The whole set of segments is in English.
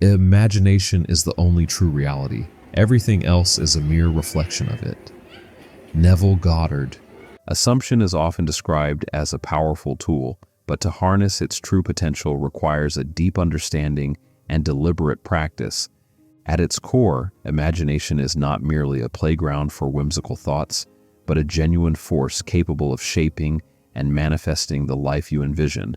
Imagination is the only true reality. Everything else is a mere reflection of it. Neville Goddard. Assumption is often described as a powerful tool, but to harness its true potential requires a deep understanding and deliberate practice. At its core, imagination is not merely a playground for whimsical thoughts, but a genuine force capable of shaping and manifesting the life you envision.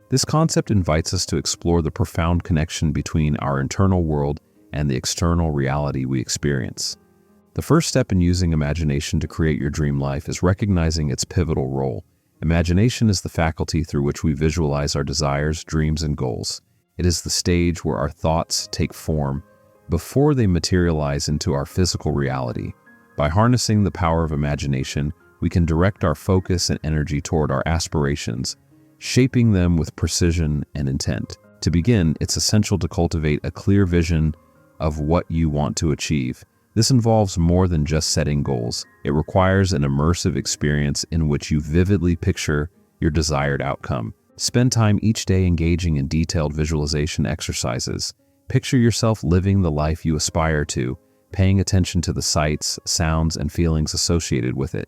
This concept invites us to explore the profound connection between our internal world and the external reality we experience. The first step in using imagination to create your dream life is recognizing its pivotal role. Imagination is the faculty through which we visualize our desires, dreams, and goals. It is the stage where our thoughts take form before they materialize into our physical reality. By harnessing the power of imagination, we can direct our focus and energy toward our aspirations, shaping them with precision and intent. To begin, it's essential to cultivate a clear vision of what you want to achieve. This involves more than just setting goals. It requires an immersive experience in which you vividly picture your desired outcome. Spend time each day engaging in detailed visualization exercises. Picture yourself living the life you aspire to, paying attention to the sights, sounds, and feelings associated with it.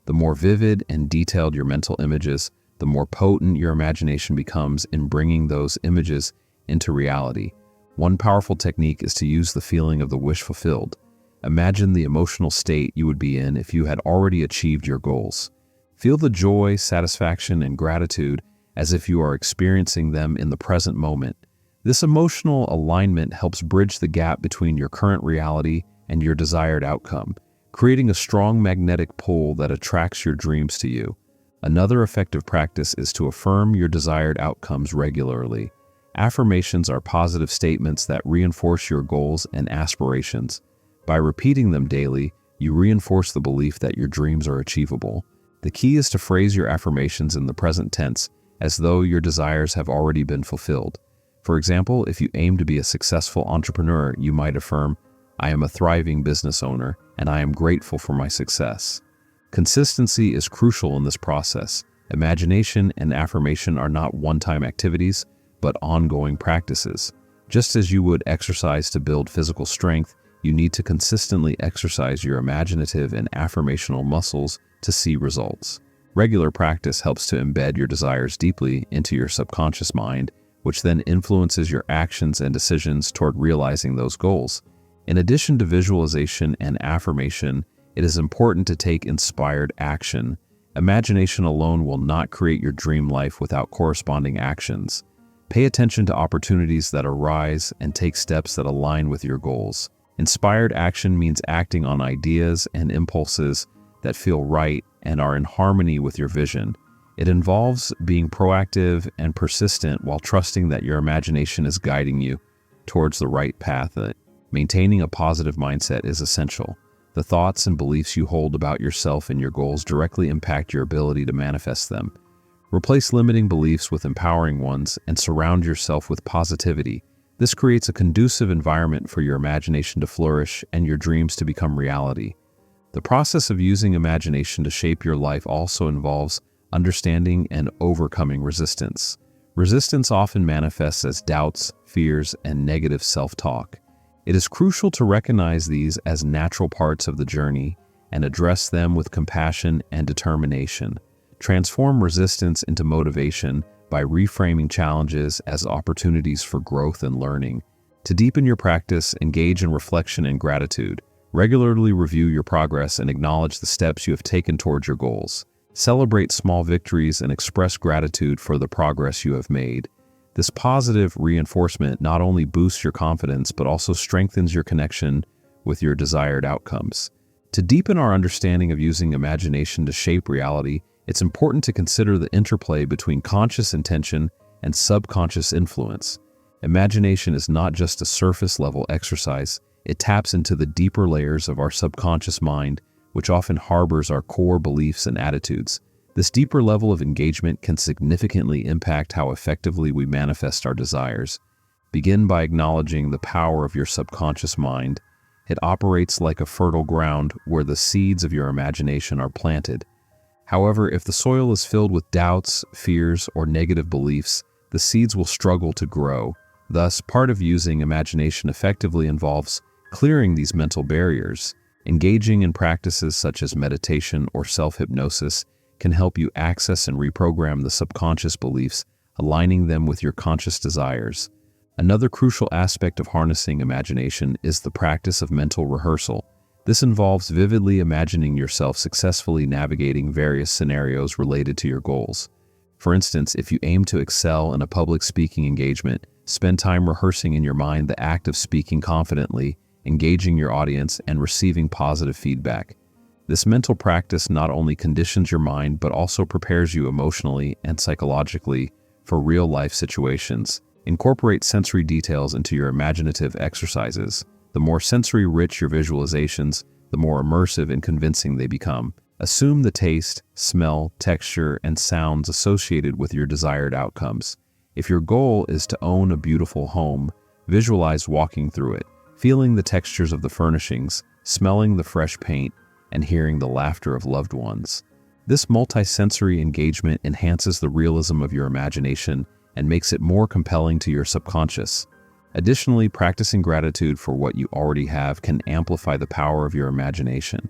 The more vivid and detailed your mental images, the more potent your imagination becomes in bringing those images into reality. One powerful technique is to use the feeling of the wish fulfilled. Imagine the emotional state you would be in if you had already achieved your goals. Feel the joy, satisfaction, and gratitude as if you are experiencing them in the present moment. This emotional alignment helps bridge the gap between your current reality and your desired outcome, creating a strong magnetic pull that attracts your dreams to you. Another effective practice is to affirm your desired outcomes regularly. Affirmations are positive statements that reinforce your goals and aspirations. By repeating them daily, you reinforce the belief that your dreams are achievable. The key is to phrase your affirmations in the present tense, as though your desires have already been fulfilled. For example, if you aim to be a successful entrepreneur, you might affirm, "I am a thriving business owner, and I am grateful for my success." Consistency is crucial in this process. Imagination and affirmation are not one-time activities, but ongoing practices. Just as you would exercise to build physical strength, you need to consistently exercise your imaginative and affirmational muscles to see results. Regular practice helps to embed your desires deeply into your subconscious mind, which then influences your actions and decisions toward realizing those goals. In addition to visualization and affirmation, it is important to take inspired action. Imagination alone will not create your dream life without corresponding actions. Pay attention to opportunities that arise and take steps that align with your goals. Inspired action means acting on ideas and impulses that feel right and are in harmony with your vision. It involves being proactive and persistent while trusting that your imagination is guiding you towards the right path. Maintaining a positive mindset is essential. The thoughts and beliefs you hold about yourself and your goals directly impact your ability to manifest them. Replace limiting beliefs with empowering ones and surround yourself with positivity. This creates a conducive environment for your imagination to flourish and your dreams to become reality. The process of using imagination to shape your life also involves understanding and overcoming resistance. Resistance often manifests as doubts, fears, and negative self-talk. It is crucial to recognize these as natural parts of the journey and address them with compassion and determination. Transform resistance into motivation by reframing challenges as opportunities for growth and learning. To deepen your practice, engage in reflection and gratitude. Regularly review your progress and acknowledge the steps you have taken towards your goals. Celebrate small victories and express gratitude for the progress you have made. This positive reinforcement not only boosts your confidence, but also strengthens your connection with your desired outcomes. To deepen our understanding of using imagination to shape reality, it's important to consider the interplay between conscious intention and subconscious influence. Imagination is not just a surface-level exercise. It taps into the deeper layers of our subconscious mind, which often harbors our core beliefs and attitudes. This deeper level of engagement can significantly impact how effectively we manifest our desires. Begin by acknowledging the power of your subconscious mind. It operates like a fertile ground where the seeds of your imagination are planted. However, if the soil is filled with doubts, fears, or negative beliefs, the seeds will struggle to grow. Thus, part of using imagination effectively involves clearing these mental barriers. Engaging in practices such as meditation or self-hypnosis can help you access and reprogram the subconscious beliefs, aligning them with your conscious desires. Another crucial aspect of harnessing imagination is the practice of mental rehearsal. This involves vividly imagining yourself successfully navigating various scenarios related to your goals. For instance, if you aim to excel in a public speaking engagement, spend time rehearsing in your mind the act of speaking confidently, engaging your audience, and receiving positive feedback. This mental practice not only conditions your mind, but also prepares you emotionally and psychologically for real-life situations. Incorporate sensory details into your imaginative exercises. The more sensory-rich your visualizations, the more immersive and convincing they become. Assume the taste, smell, texture, and sounds associated with your desired outcomes. If your goal is to own a beautiful home, visualize walking through it, feeling the textures of the furnishings, smelling the fresh paint, and hearing the laughter of loved ones. This multisensory engagement enhances the realism of your imagination and makes it more compelling to your subconscious. Additionally, practicing gratitude for what you already have can amplify the power of your imagination.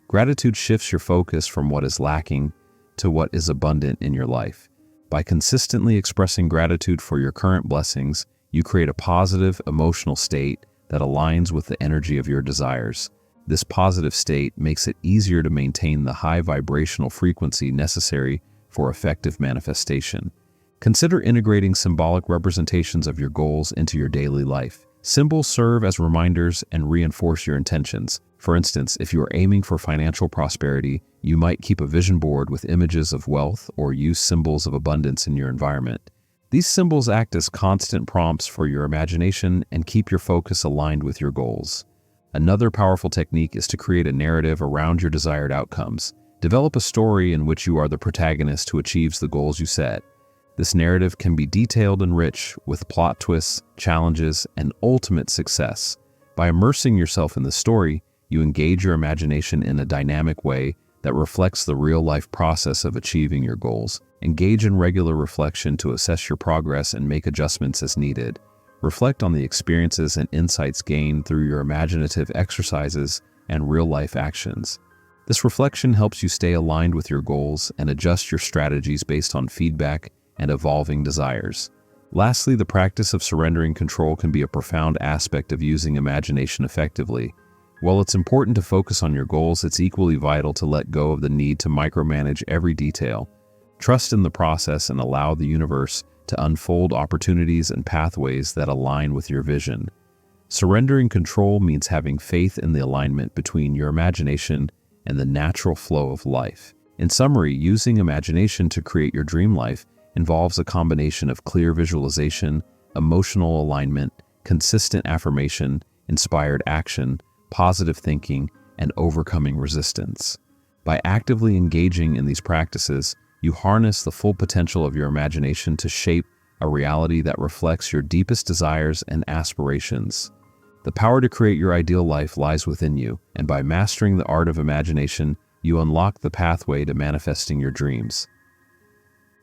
Gratitude shifts your focus from what is lacking to what is abundant in your life. By consistently expressing gratitude for your current blessings, you create a positive emotional state that aligns with the energy of your desires. This positive state makes it easier to maintain the high vibrational frequency necessary for effective manifestation. Consider integrating symbolic representations of your goals into your daily life. Symbols serve as reminders and reinforce your intentions. For instance, if you are aiming for financial prosperity, you might keep a vision board with images of wealth or use symbols of abundance in your environment. These symbols act as constant prompts for your imagination and keep your focus aligned with your goals. Another powerful technique is to create a narrative around your desired outcomes. Develop a story in which you are the protagonist who achieves the goals you set. This narrative can be detailed and rich, with plot twists, challenges, and ultimate success. By immersing yourself in the story, you engage your imagination in a dynamic way that reflects the real-life process of achieving your goals. Engage in regular reflection to assess your progress and make adjustments as needed. Reflect on the experiences and insights gained through your imaginative exercises and real-life actions. This reflection helps you stay aligned with your goals and adjust your strategies based on feedback and evolving desires. Lastly, the practice of surrendering control can be a profound aspect of using imagination effectively. While it's important to focus on your goals, it's equally vital to let go of the need to micromanage every detail. Trust in the process and allow the universe to unfold opportunities and pathways that align with your vision. Surrendering control means having faith in the alignment between your imagination and the natural flow of life. In summary, using imagination to create your dream life involves a combination of clear visualization, emotional alignment, consistent affirmation, inspired action, positive thinking, and overcoming resistance. By actively engaging in these practices, you harness the full potential of your imagination to shape a reality that reflects your deepest desires and aspirations. The power to create your ideal life lies within you, and by mastering the art of imagination, you unlock the pathway to manifesting your dreams.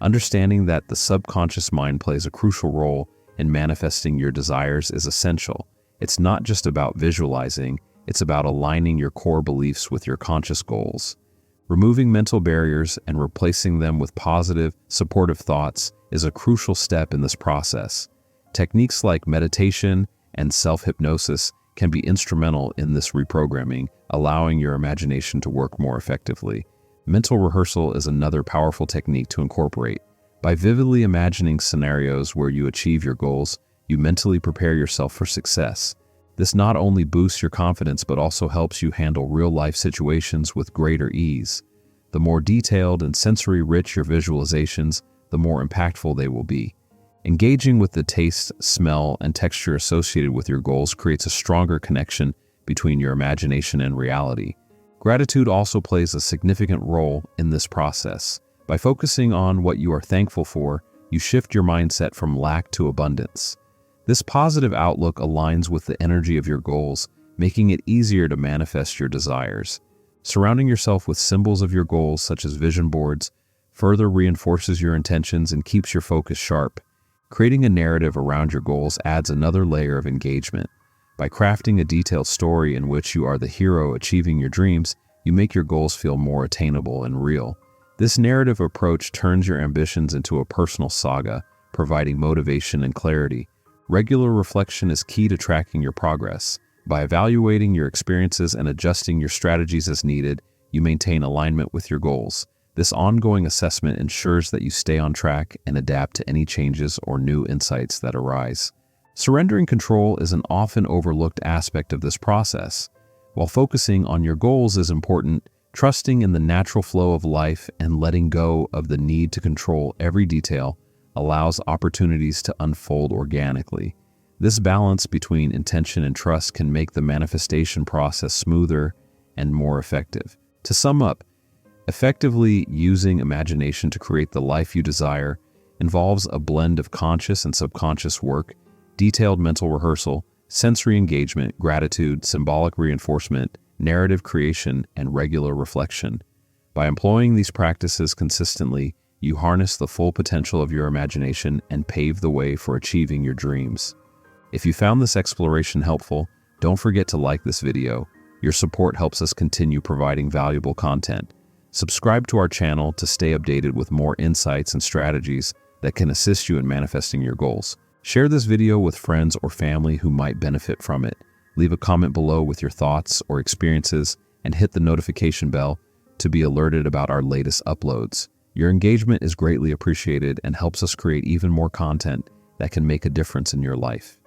Understanding that the subconscious mind plays a crucial role in manifesting your desires is essential. It's not just about visualizing, it's about aligning your core beliefs with your conscious goals. Removing mental barriers and replacing them with positive, supportive thoughts is a crucial step in this process. Techniques like meditation and self-hypnosis can be instrumental in this reprogramming, allowing your imagination to work more effectively. Mental rehearsal is another powerful technique to incorporate. By vividly imagining scenarios where you achieve your goals, you mentally prepare yourself for success. This not only boosts your confidence but also helps you handle real-life situations with greater ease. The more detailed and sensory-rich your visualizations, the more impactful they will be. Engaging with the taste, smell, and texture associated with your goals creates a stronger connection between your imagination and reality. Gratitude also plays a significant role in this process. By focusing on what you are thankful for, you shift your mindset from lack to abundance. This positive outlook aligns with the energy of your goals, making it easier to manifest your desires. Surrounding yourself with symbols of your goals, such as vision boards, further reinforces your intentions and keeps your focus sharp. Creating a narrative around your goals adds another layer of engagement. By crafting a detailed story in which you are the hero achieving your dreams, you make your goals feel more attainable and real. This narrative approach turns your ambitions into a personal saga, providing motivation and clarity. Regular reflection is key to tracking your progress. By evaluating your experiences and adjusting your strategies as needed, you maintain alignment with your goals. This ongoing assessment ensures that you stay on track and adapt to any changes or new insights that arise. Surrendering control is an often overlooked aspect of this process. While focusing on your goals is important, trusting in the natural flow of life and letting go of the need to control every detail allows opportunities to unfold organically. This balance between intention and trust can make the manifestation process smoother and more effective. To sum up, effectively using imagination to create the life you desire involves a blend of conscious and subconscious work, detailed mental rehearsal, sensory engagement, gratitude, symbolic reinforcement, narrative creation, and regular reflection. By employing these practices consistently, you harness the full potential of your imagination and pave the way for achieving your dreams. If you found this exploration helpful, don't forget to like this video. Your support helps us continue providing valuable content. Subscribe to our channel to stay updated with more insights and strategies that can assist you in manifesting your goals. Share this video with friends or family who might benefit from it. Leave a comment below with your thoughts or experiences and hit the notification bell to be alerted about our latest uploads. Your engagement is greatly appreciated and helps us create even more content that can make a difference in your life.